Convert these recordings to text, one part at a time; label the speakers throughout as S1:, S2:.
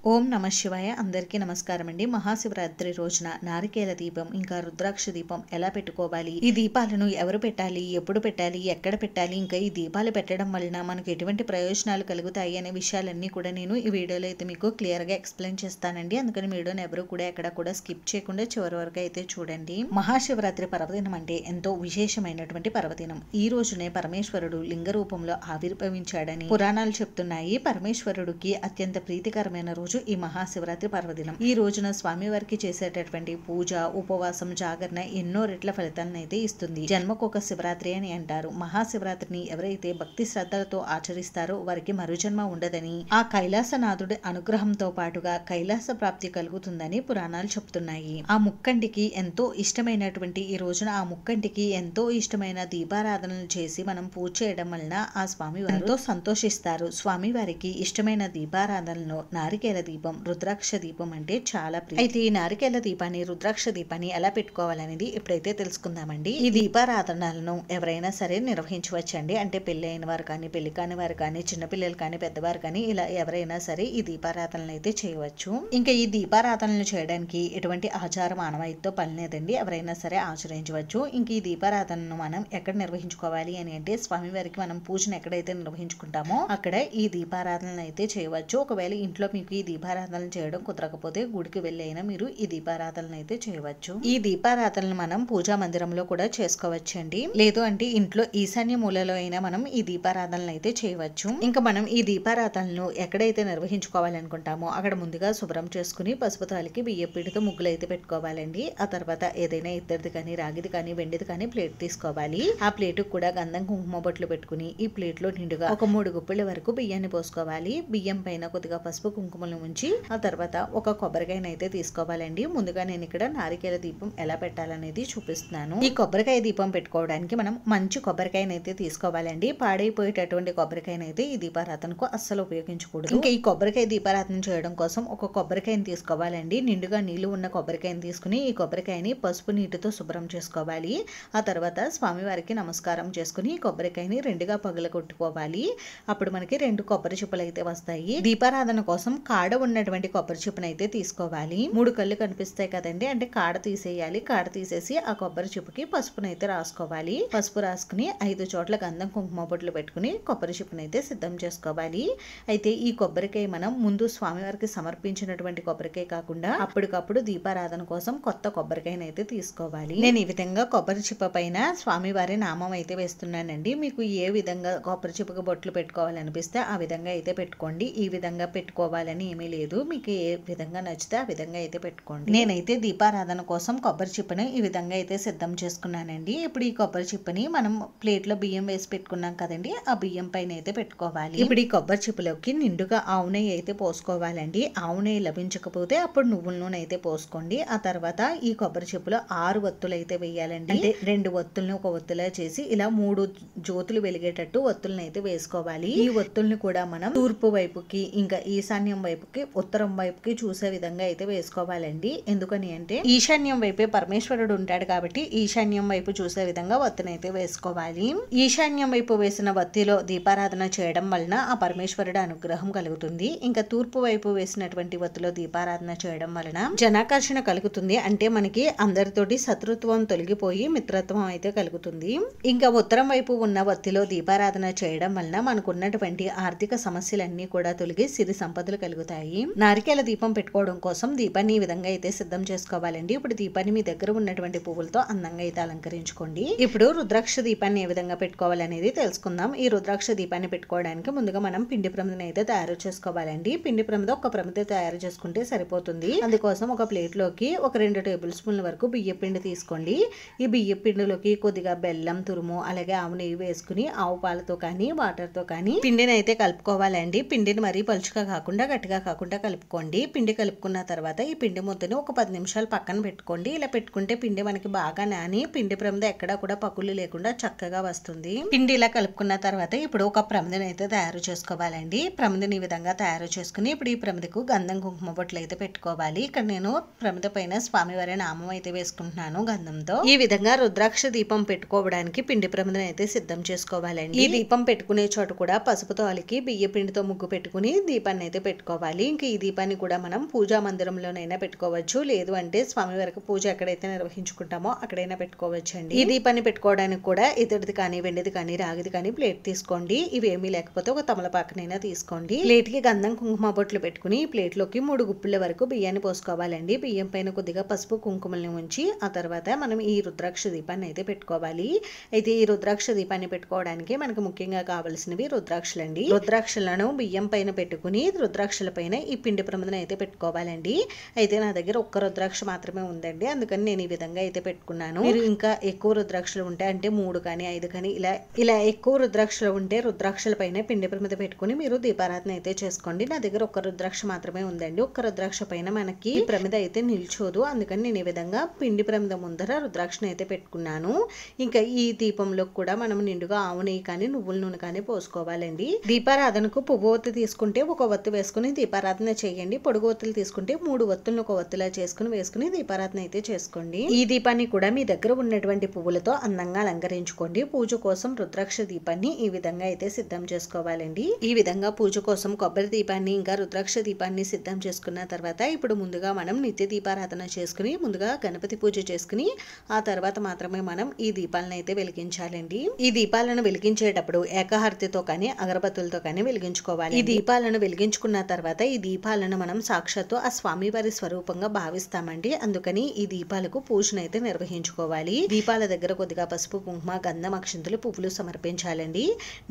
S1: ఓం నమ శివాయ. అందరికీ నమస్కారం అండి. మహాశివరాత్రి రోజున నారికేల దీపం ఇంకా రుద్రాక్ష దీపం ఎలా పెట్టుకోవాలి, ఈ దీపాలను ఎవరు పెట్టాలి, ఎప్పుడు పెట్టాలి, ఎక్కడ పెట్టాలి, ఇంకా ఈ దీపాలు పెట్టడం వలన మనకు ఎటువంటి ప్రయోజనాలు కలుగుతాయి అనే విషయాలన్నీ కూడా నేను ఈ వీడియోలో అయితే మీకు క్లియర్ గా ఎక్స్ప్లెయిన్ చేస్తానండి. అందుకని వీడియోని ఎవరు కూడా ఎక్కడ కూడా స్కిప్ చేయకుండా చివరి వరకు అయితే చూడండి. మహాశివరాత్రి పర్వదినం అంటే ఎంతో విశేషమైనటువంటి పర్వదినం. ఈ రోజునే పరమేశ్వరుడు లింగ రూపంలో ఆవిర్భవించాడని పురాణాలు చెప్తున్నాయి. పరమేశ్వరుడికి అత్యంత ప్రీతికరమైన రోజు ఈ మహాశివరాత్రి పర్వదినం. ఈ రోజున స్వామివారికి చేసేటటువంటి పూజ, ఉపవాసం, జాగరణ ఎన్నో రెట్ల ఫలితాలను అయితే ఇస్తుంది. జన్మకొక శివరాత్రి అని అంటారు. మహాశివరాత్రిని ఎవరైతే భక్తి శ్రద్ధలతో ఆచరిస్తారో వారికి మరుజన్మ ఉండదని, ఆ కైలాసనాథుడి అనుగ్రహంతో పాటుగా కైలాస ప్రాప్తి కలుగుతుందని పురాణాలు చెప్తున్నాయి. ఆ ముక్కంటికి ఎంతో ఇష్టమైనటువంటి ఈ రోజున ఆ ముక్కంటికి ఎంతో ఇష్టమైన దీపారాధనలు చేసి మనం పూజ చేయడం వలన ఆ స్వామివారు ఎంతో సంతోషిస్తారు. స్వామివారికి ఇష్టమైన దీపారాధనలో నారికేల దీపం, రుద్రాక్ష దీపం అంటే చాలా ప్రియం. అయితే ఈ నారికేల దీపాన్ని, రుద్రాక్ష దీపాన్ని ఎలా పెట్టుకోవాలనేది ఇప్పుడైతే తెలుసుకుందామండి. ఈ దీపారాధనలను ఎవరైనా సరే నిర్వహించవచ్చండి. అంటే పెళ్లి అయిన వారు కానీ, పెళ్లి కాని వారు కానీ, చిన్నపిల్లలు కానీ, పెద్దవారు కానీ ఇలా ఎవరైనా సరే ఈ దీపారాధనలు అయితే చేయవచ్చు. ఇంకా ఈ దీపారాధనలు చేయడానికి ఎటువంటి ఆచారం ఆనవాయితీతో పని లేదండి. ఎవరైనా సరే ఆచరించవచ్చు. ఇంక ఈ దీపారాధనను మనం ఎక్కడ నిర్వహించుకోవాలి అని అంటే, స్వామివారికి మనం పూజను ఎక్కడైతే నిర్వహించుకుంటామో అక్కడ ఈ దీపారాధనలు అయితే చేయవచ్చు. ఒకవేళ ఇంట్లో మీకు ఈ దీపారాధనలు చేయడం కుదరకపోతే గుడికి వెళ్ళి అయినా మీరు ఈ దీపారాధనలు అయితే చేయవచ్చు. ఈ దీపారాధనలు మనం పూజా మందిరంలో కూడా చేసుకోవచ్చండి. లేదు అంటే ఇంట్లో ఈశాన్య మూలలో అయినా మనం ఈ దీపారాధనలు అయితే చేయవచ్చు. ఇంకా మనం ఈ దీపారాధనలు ఎక్కడైతే నిర్వహించుకోవాలనుకుంటామో అక్కడ ముందుగా శుభ్రం చేసుకుని పసుపు తాలికి బియ్యం పిండితో ముగ్గులు అయితే పెట్టుకోవాలండి. ఆ తర్వాత ఏదైనా ఇత్తడిది కానీ, రాగిది కానీ, వెండిది కానీ ప్లేట్ తీసుకోవాలి. ఆ ప్లేట్ కూడా గంధం కుంకుమ బొట్లు పెట్టుకుని ఈ ప్లేట్ లో నిండుగా ఒక 3 గుప్పిళ్ళ వరకు బియ్యాన్ని పోసుకోవాలి. బియ్యం పైన కొద్దిగా పసుపు కుంకుమలు ఉంచి ఆ తర్వాత ఒక కొబ్బరికాయను అయితే తీసుకోవాలండి. ముందుగా నేను ఇక్కడ నారికేల దీపం ఎలా పెట్టాలనేది చూపిస్తున్నాను. ఈ కొబ్బరికాయ దీపం పెట్టుకోవడానికి మనం మంచి కొబ్బరికాయను అయితే తీసుకోవాలండి. పాడైపోయేటటువంటి కొబ్బరికాయను అయితే ఈ దీపారాధనకు అస్సలు ఉపయోగించకూడదు. ఇంకా ఈ కొబ్బరికాయ దీపారాధన చేయడం కోసం ఒక కొబ్బరికాయను తీసుకోవాలండి. నిండుగా నీళ్లు ఉన్న కొబ్బరికాయను తీసుకుని ఈ కొబ్బరికాయని పసుపు నీటితో శుభ్రం చేసుకోవాలి. ఆ తర్వాత స్వామివారికి నమస్కారం చేసుకుని ఈ కొబ్బరికాయని రెండుగా పగలగొట్టుకోవాలి. అప్పుడు మనకి 2 కొబ్బరి చిప్పలు అయితే వస్తాయి. దీపారాధన కోసం కాడ ఉన్నటువంటి కొబ్బరి చిప్పను అయితే తీసుకోవాలి. 3 కళ్ళు కనిపిస్తాయి కదండి, అంటే కాడ తీసేయాలి. కాడ తీసేసి ఆ కొబ్బరి చిప్పకి పసుపునైతే రాసుకోవాలి. పసుపు రాసుకుని 5 చోట్ల గంధం కుంకుమ బొట్లు పెట్టుకుని కొబ్బరి చిప్పనైతే సిద్ధం చేసుకోవాలి. అయితే ఈ కొబ్బరికాయ మనం ముందు స్వామివారికి సమర్పించినటువంటి కొబ్బరికాయ కాకుండా అప్పటికప్పుడు దీపారాధన కోసం కొత్త కొబ్బరికాయను అయితే తీసుకోవాలి. నేను ఈ విధంగా కొబ్బరి చిప్ప పైన స్వామివారి నామం అయితే వేస్తున్నానండి. మీకు ఏ విధంగా కొబ్బరి చిప్పకు బొట్లు పెట్టుకోవాలనిపిస్తే ఆ విధంగా అయితే పెట్టుకోండి. ఈ విధంగా పెట్టుకోవాలని ఏమీ లేదు. మీకు ఏ విధంగా నచ్చితే ఆ విధంగా అయితే పెట్టుకోండి. నేనైతే దీపారాధన కోసం కొబ్బరి చిప్పని ఈ విధంగా అయితే సిద్ధం చేసుకున్నానండి. ఇప్పుడు ఈ కొబ్బరి చిప్పని మనం ప్లేట్ లో బియ్యం వేసి పెట్టుకున్నాం కదండి, ఆ బియ్యం పైన అయితే పెట్టుకోవాలి. ఇప్పుడు ఈ కొబ్బరి చిప్పలోకి నిండుగా ఆవు నెయ్యి అయితే పోసుకోవాలండి. ఆవు నెయ్యి లభించకపోతే అప్పుడు నువ్వుల నూనె అయితే పోసుకోండి. ఆ తర్వాత ఈ కొబ్బరి చిప్పలో 6 ఒత్తులు అయితే వేయాలండి. అంటే 2 ఒత్తుల్ని ఒక ఒత్తులా చేసి ఇలా 3 జ్యోతులు వెలిగేటట్టు ఒత్తులను అయితే వేసుకోవాలి. ఈ ఒత్తుల్ని కూడా మనం తూర్పు వైపుకి, ఇంకా ఈశాన్యం వైపుకి, ఉత్తరం వైపుకి చూసే విధంగా అయితే వేసుకోవాలండి. ఎందుకని అంటే ఈశాన్యం వైపే పరమేశ్వరుడు ఉంటాడు కాబట్టి ఈశాన్యం వైపు చూసే విధంగా వత్తినైతే వేసుకోవాలి. ఈశాన్యం వైపు వేసిన వత్తిలో దీపారాధన చేయడం వలన ఆ పరమేశ్వరుడు అనుగ్రహం కలుగుతుంది. ఇంకా తూర్పు వైపు వేసినటువంటి వత్తిలో దీపారాధన చేయడం వలన జనాకర్షణ కలుగుతుంది. అంటే మనకి అందరితోటి శత్రుత్వం తొలగిపోయి మిత్రత్వం అయితే కలుగుతుంది. ఇంకా ఉత్తరం వైపు ఉన్న వత్తిలో దీపారాధన చేయడం వలన మనకు ఉన్నటువంటి ఆర్థిక సమస్యలన్నీ కూడా తొలగి సిరి సంపదలు కలుగుతాయి. నారికేల దీపం పెట్టుకోవడం కోసం దీపాన్ని ఈ విధంగా అయితే సిద్ధం చేసుకోవాలండి. ఇప్పుడు దీపాన్ని మీ దగ్గర ఉన్నటువంటి పువ్వులతో అందంగా అయితే అలంకరించుకోండి. ఇప్పుడు రుద్రాక్ష దీపాన్ని ఏ విధంగా పెట్టుకోవాలనేది తెలుసుకుందాం. ఈ రుద్రాక్ష దీపాన్ని పెట్టుకోవడానికి ముందుగా మనం పిండి ప్రమిదని అయితే తయారు చేసుకోవాలండి. పిండి ప్రమిద ఒక ప్రమిద తయారు చేసుకుంటే సరిపోతుంది. అందుకోసం ఒక ప్లేట్ లోకి ఒక 2 టేబుల్ స్పూన్ల వరకు బియ్య పిండి తీసుకోండి. ఈ బియ్య పిండిలోకి కొద్దిగా బెల్లం తురుము, అలాగే ఆవు నెయ్యి వేసుకుని ఆవు పాలతో కానీ వాటర్ తో కానీ పిండిని అయితే కలుపుకోవాలండి. పిండిని మరీ పలుచగా కాకుండా గట్టిగా కాకుండా కలుపుకోండి. పిండి కలుపుకున్న తర్వాత ఈ పిండి ముద్దను ఒక 10 నిమిషాలు పక్కన పెట్టుకోండి. ఇలా పెట్టుకుంటే పిండి మనకి బాగా నాని పిండి ప్రమిద ఎక్కడా కూడా పకులు లేకుండా చక్కగా వస్తుంది. పిండి ఇలా కలుపుకున్న తర్వాత ఇప్పుడు ఒక ప్రమిదని అయితే తయారు చేసుకోవాలండి. ప్రమిదని ఈ విధంగా తయారు చేసుకుని ఇప్పుడు ఈ ప్రమిదకు గంధం కుంకుమ బొట్లు అయితే పెట్టుకోవాలి. ఇక్కడ నేను ప్రమిద పైన స్వామివారి నామం అయితే వేసుకుంటున్నాను గంధంతో. ఈ విధంగా రుద్రాక్ష దీపం పెట్టుకోవడానికి పిండి ప్రమిదని అయితే సిద్ధం చేసుకోవాలండి. ఈ దీపం పెట్టుకునే చోట కూడా పసుపుతో అలికి బియ్య పిండితో ముగ్గు పెట్టుకుని దీపాన్ని అయితే పెట్టుకోవాలి. పెట్టుకోవాలి. ఇంకా ఈ దీపాన్ని కూడా మనం పూజా మందిరంలోనైనా పెట్టుకోవచ్చు, లేదు అంటే స్వామివారికి పూజ ఎక్కడైతే నిర్వహించుకుంటామో అక్కడైనా పెట్టుకోవచ్చు అండి. ఈ దీపాన్ని పెట్టుకోవడానికి కూడా ఇతడిది కానీ వెండిది కానీ రాగిది కానీ ప్లేట్ తీసుకోండి. ఇవేమీ లేకపోతే ఒక తమలపాకనైనా తీసుకోండి. ప్లేట్ కి గంధం కుంకుమ బొట్లు పెట్టుకుని ప్లేట్ లోకి 3 గుప్పిళ్ళ వరకు బియ్యాన్ని పోసుకోవాలండి. బియ్యం పైన కొద్దిగా పసుపు కుంకుమల్ని ఉంచి ఆ తర్వాత మనం ఈ రుద్రాక్ష దీపాన్ని అయితే పెట్టుకోవాలి. అయితే ఈ రుద్రాక్ష దీపాన్ని పెట్టుకోవడానికి మనకు ముఖ్యంగా కావాల్సినవి రుద్రాక్షలండి. రుద్రాక్షలను బియ్యం పైన పెట్టుకుని రుద్రాక్షల పైన ఈ పిండి ప్రమిదను అయితే పెట్టుకోవాలండి. అయితే నా దగ్గర ఒక్క రుద్రాక్ష మాత్రమే ఉందండి, అందుకని నేను ఈ విధంగా అయితే పెట్టుకున్నాను. మీరు ఇంకా ఎక్కువ రుద్రాక్షలు ఉంటే అంటే 3 కానీ 5 కానీ ఇలా ఎక్కువ రుద్రాక్షలు ఉంటే రుద్రాక్షల పైన పిండి ప్రమిద పెట్టుకుని మీరు దీపారాధన అయితే చేసుకోండి. నా దగ్గర ఒక్క రుద్రాక్ష మాత్రమే ఉందండి. ఒక్క రుద్రాక్ష పైన మనకి ప్రమిద అయితే నిల్చోదు, అందుకని నేను ఈ విధంగా పిండి ప్రమిద ముందర రుద్రాక్షను అయితే పెట్టుకున్నాను. ఇంకా ఈ దీపంలో కూడా మనం నిండుగా ఆవు నెయ్యి కానీ నువ్వుల నూనె కానీ పోసుకోవాలండి. దీపారాధనకు పువ్వు ఒత్తి తీసుకుంటే ఒక ఒత్తి వేసుకుని దీపారాధన చేయండి. పొడుగు ఒత్తులు తీసుకుంటే 3 ఒత్తులను ఒక ఒత్తిలా వేసుకుని దీపారాధన అయితే చేసుకోండి. ఈ దీపాన్ని కూడా మీ దగ్గర ఉన్నటువంటి పువ్వులతో అందంగా అలంకరించుకోండి. పూజ కోసం రుద్రాక్ష దీపాన్ని ఈ విధంగా అయితే సిద్ధం చేసుకోవాలండి. ఈ విధంగా పూజ కోసం కొబ్బరి దీపాన్ని ఇంకా రుద్రాక్ష దీపాన్ని సిద్ధం చేసుకున్న తర్వాత ఇప్పుడు ముందుగా మనం నిత్య దీపారాధన చేసుకుని ముందుగా గణపతి పూజ చేసుకుని ఆ తర్వాత మాత్రమే మనం ఈ దీపాలను అయితే వెలిగించాలండి. ఈ దీపాలను వెలిగించేటప్పుడు ఏకహారతితో కానీ అగరబత్తులతో కానీ వెలిగించుకోవాలి. ఈ దీపాలను వెలిగించుకున్న తర్వాత ఈ దీపాలను మనం సాక్షాత్తు ఆ స్వామివారి స్వరూపంగా భావిస్తామండి. అందుకని ఈ దీపాలకు పూజను అయితే నిర్వహించుకోవాలి. దీపాల దగ్గర కొద్దిగా పసుపు కుంకుమ గంధం అక్షింతలు పువ్వులు సమర్పించాలండి.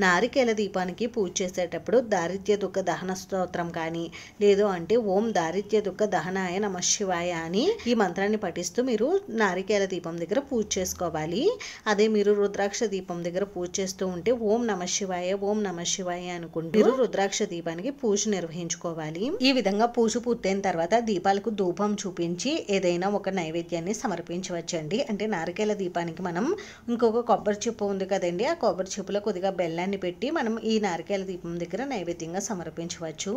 S1: నారికేల దీపానికి పూజ చేసేటప్పుడు దారిద్ర్య దుఃఖ దహన స్తోత్రం కానీ లేదు అంటే ఓం దారిద్ర్య దుఃఖ దహనాయ నమః శివాయ అని ఈ మంత్రాన్ని పఠిస్తూ మీరు నారికేల దీపం దగ్గర పూజ చేసుకోవాలి. అదే మీరు రుద్రాక్ష దీపం దగ్గర పూజ చేస్తూ ఉంటే ఓం నమః శివాయ ఓం నమః శివాయ అనుకుంటూ మీరు రుద్రాక్ష దీపానికి పూజ నిర్వహించుకోవాలి. ఈ విధంగా పూజ పూర్తయిన తర్వాత దీపాలకు ధూపం చూపించి ఏదైనా ఒక నైవేద్యాన్ని సమర్పించవచ్చండి. అంటే నారికేల దీపానికి మనం ఇంకొక కొబ్బరి చిప్ప ఉంది కదండి, ఆ కొబ్బరి చిప్పులో కొద్దిగా బెల్లాన్ని పెట్టి మనం ఈ నారికేల దీపం దగ్గర నైవేద్యంగా సమర్పించవచ్చు.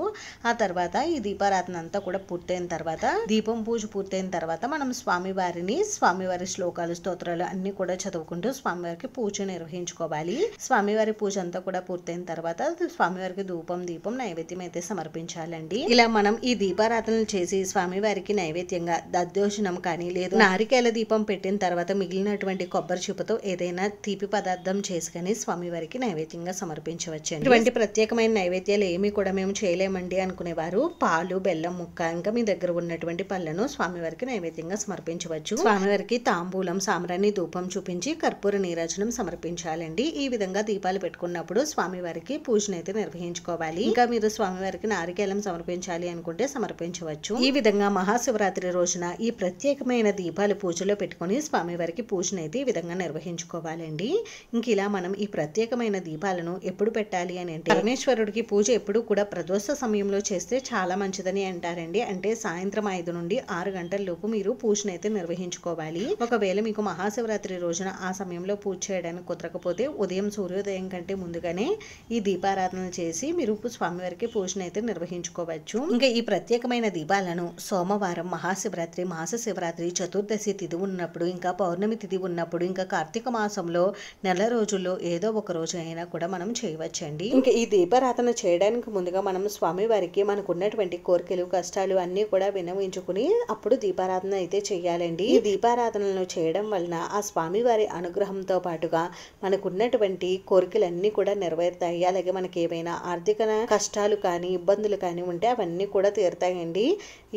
S1: ఆ తర్వాత ఈ దీపారాధన అంతా కూడా పూర్తయిన తర్వాత దీపం పూజ పూర్తయిన తర్వాత మనం స్వామివారి శ్లోకాలు స్తోత్రాలు అన్ని కూడా చదువుకుంటూ స్వామివారికి పూజ నిర్వహించుకోవాలి. స్వామివారి పూజ అంతా కూడా పూర్తయిన తర్వాత స్వామివారికి ధూపం దీపం నైవేద్యం అయితే సమర్పించాలండి. ఇలా మనం ఈ దీపారాధనలు చేసి స్వామివారికి నైవేద్యంగా దద్దోజనం కానీ లేదు నారికేల దీపం పెట్టిన తర్వాత మిగిలినటువంటి కొబ్బరి చిప్పతో ఏదైనా తీపి పదార్థం చేసుకుని స్వామివారికి నైవేద్యంగా సమర్పించవచ్చండి. ఇటువంటి ప్రత్యేకమైన నైవేద్యాలు ఏమి కూడా మేము చేయలేమండి అనుకునేవారు పాలు బెల్లం ముక్క ఇంకా మీ దగ్గర ఉన్నటువంటి పళ్ళను స్వామివారికి నైవేద్యంగా సమర్పించవచ్చు. స్వామివారికి తాంబూలం సాంబ్రాణి ధూపం చూపించి కర్పూర నీరాజనం సమర్పించాలండి. ఈ విధంగా దీపాలు పెట్టుకున్నప్పుడు స్వామివారికి పూజను అయితే నిర్వహించుకోవాలి. ఇంకా మీరు స్వామివారికి నారికేలం సమర్పించాలి అనుకుంటే సమర్పించవచ్చు. ఈ విధంగా మహాశివరాత్రి రోజున ఈ ప్రత్యేకమైన దీపాలు పూజలో పెట్టుకుని స్వామివారికి పూజను అయితే ఈ విధంగా నిర్వహించుకోవాలండి. ఇంక ఇలా మనం ఈ ప్రత్యేకమైన దీపాలను ఎప్పుడు పెట్టాలి అని అంటే పరమేశ్వరుడికి పూజ ఎప్పుడు కూడా ప్రదోష సమయంలో చేస్తే చాలా మంచిదని అంటారండి. అంటే సాయంత్రం 5 నుండి 6 గంటల లోపు మీరు పూజను అయితే నిర్వహించుకోవాలి. ఒకవేళ మీకు మహాశివరాత్రి రోజున ఆ సమయంలో పూజ చేయడానికి కుదరకపోతే ఉదయం సూర్యోదయం కంటే ముందుగానే ఈ దీపారాధనలు చేసి మీరు స్వామివారికి పూజను అయితే నిర్వహించుకోవచ్చు. ఇంకా ఈ ప్రత్యేకమైన దీపాలను సోమవారం మహాశివరాత్రి మాస శివరాత్రి చతుర్దశి తిథి ఉన్నప్పుడు ఇంకా పౌర్ణమి తిథి ఉన్నప్పుడు ఇంకా కార్తీక మాసంలో నెల రోజుల్లో ఏదో ఒక రోజు అయినా కూడా మనం చేయవచ్చండి. ఇంకా ఈ దీపారాధన చేయడానికి ముందుగా మనం స్వామివారికి మనకు ఉన్నటువంటి కోరికలు కష్టాలు అన్ని కూడా విన్నవించుకుని అప్పుడు దీపారాధన అయితే చేయాలండి. ఈ దీపారాధనలు చేయడం వలన ఆ స్వామివారి అనుగ్రహంతో పాటుగా మనకున్నటువంటి కోరికలన్నీ కూడా నెరవేరుతాయి. అలాగే మనకి ఏమైనా ఆర్థిక కష్టాలు కానీ ఇబ్బందులు కానీ ఉంటే అవన్నీ కూడా తీరుతాయండి.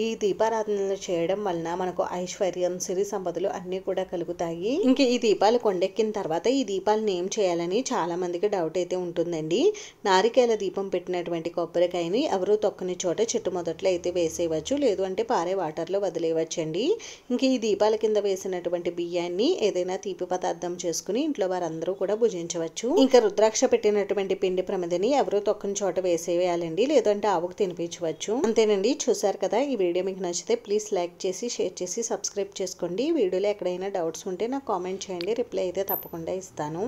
S1: ఈ దీపారాధనలు చేయడం వలన మనకు ఐశ్వర్యం సిరి సంపదలు అన్ని కూడా కలుగుతాయి. ఇంక ఈ దీపాలు కొండెక్కిన తర్వాత ఈ దీపాలను ఏం చేయాలని చాలా మందికి డౌట్ అయితే ఉంటుందండి. నారికేల దీపం పెట్టినటువంటి కొబ్బరికాయని ఎవరు తొక్కని చోట చెట్టు మొదట్లో అయితే వేసేయవచ్చు, లేదు అంటే పారే వాటర్లో వదిలేయవచ్చండి. ఇంక ఈ దీపాల కింద వేసినటువంటి బియ్యాన్ని ఏదైనా తీపి పదార్థం చేసుకుని ఇంట్లో వారందరూ కూడా భుజించవచ్చు. ఇంకా రుద్రాక్ష పెట్టినటువంటి పిండి ప్రమిదని ఎవరు తొక్కని చోట వేసేయాలండి, లేదంటే ఆవుకు తినిపించవచ్చు. అంతేనండి. చూసారు కదా, ఈ వీడియో మీకు నచ్చితే ప్లీజ్ లైక్ చేసి షేర్ చేసి సబ్స్క్రైబ్ చేసుకోండి. వీడియోలో ఎక్కడైనా డౌట్స్ ఉంటే నాకు కామెంట్ చేయండి, రిప్లై అయితే తప్పకుండా ఇస్తాను.